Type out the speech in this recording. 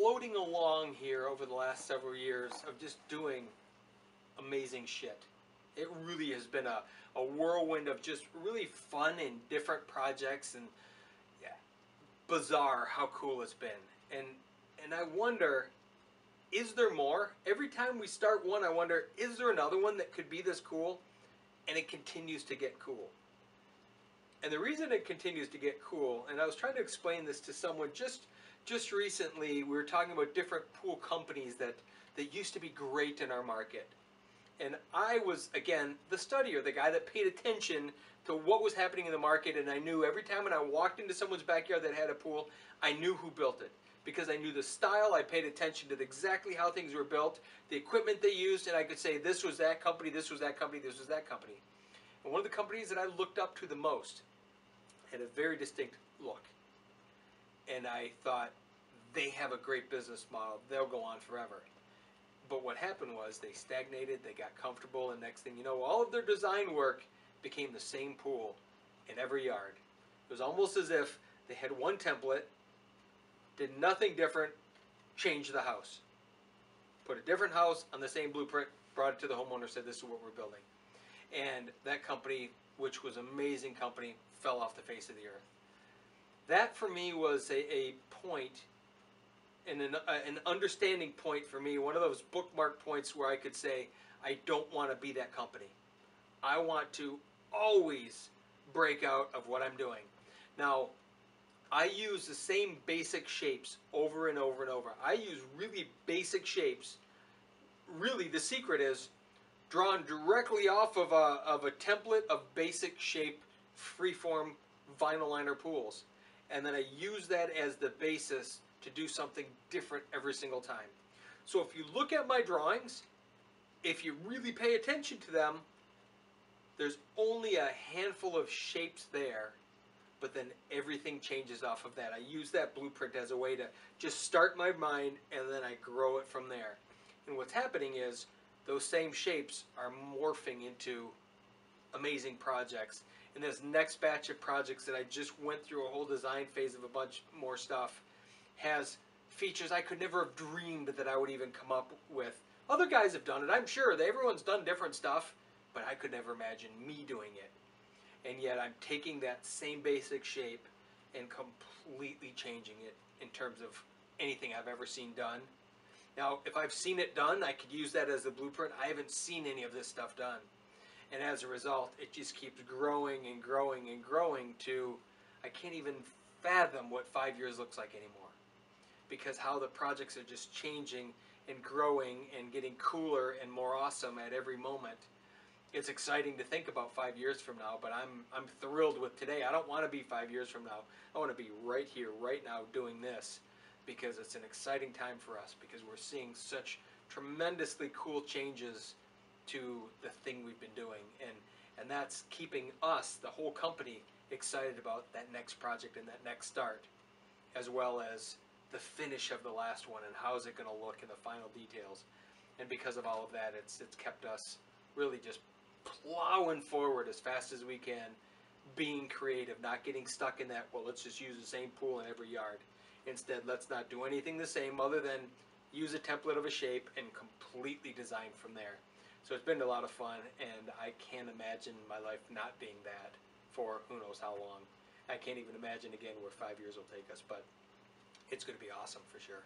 floating along here over the last several years of just doing amazing shit. It really has been a whirlwind of just really fun and different projects, and yeah, bizarre how cool it's been. And I wonder, is there more? Every time we start one, I wonder, is there another one that could be this cool? And it continues to get cool. And the reason it continues to get cool, and I was trying to explain this to someone just recently, we were talking about different pool companies that used to be great in our market. And I was, again, the studier, the guy that paid attention to what was happening in the market, and I knew every time when I walked into someone's backyard that had a pool, I knew who built it. Because I knew the style, I paid attention to exactly how things were built, the equipment they used, and I could say this was that company, this was that company, this was that company. And one of the companies that I looked up to the most had a very distinct look. And I thought, they have a great business model, they'll go on forever. But what happened was they stagnated, they got comfortable, and next thing you know, all of their design work became the same pool in every yard. It was almost as if they had one template, did nothing different, changed the house. Put a different house on the same blueprint, brought it to the homeowner, said this is what we're building. And that company, which was an amazing company, fell off the face of the earth. That for me was a point, and an understanding point for me, one of those bookmark points where I could say, I don't want to be that company. I want to always break out of what I'm doing. Now, I use the same basic shapes over and over and over. I use really basic shapes. Really, the secret is drawn directly off of a template of basic shape, freeform vinyl liner pools. And then I use that as the basis to do something different every single time. So if you look at my drawings, if you really pay attention to them, there's only a handful of shapes there, but then everything changes off of that. I use that blueprint as a way to just start my mind, and then I grow it from there. And what's happening is those same shapes are morphing into amazing projects. And this next batch of projects that I just went through a whole design phase of a bunch more stuff has features I could never have dreamed that I would even come up with. Other guys have done it, I'm sure. Everyone's done different stuff, but I could never imagine me doing it. And yet I'm taking that same basic shape and completely changing it in terms of anything I've ever seen done. Now, if I've seen it done, I could use that as a blueprint. I haven't seen any of this stuff done. And as a result, it just keeps growing and growing and growing to, I can't even fathom what 5 years looks like anymore. Because how the projects are just changing and growing and getting cooler and more awesome at every moment. It's exciting to think about 5 years from now, but I'm thrilled with today. I don't want to be 5 years from now. I want to be right here, right now, doing this, because it's an exciting time for us, because we're seeing such tremendously cool changes to the thing we've been doing, and that's keeping us, the whole company, excited about that next project and that next start, as well as the finish of the last one and how is it going to look in the final details. And because of all of that, it's kept us really just plowing forward as fast as we can, being creative, not getting stuck in that, well, let's just use the same pool in every yard. Instead, let's not do anything the same other than use a template of a shape and completely design from there. So it's been a lot of fun, and I can't imagine my life not being that for who knows how long. I can't even imagine again where 5 years will take us, but it's going to be awesome for sure.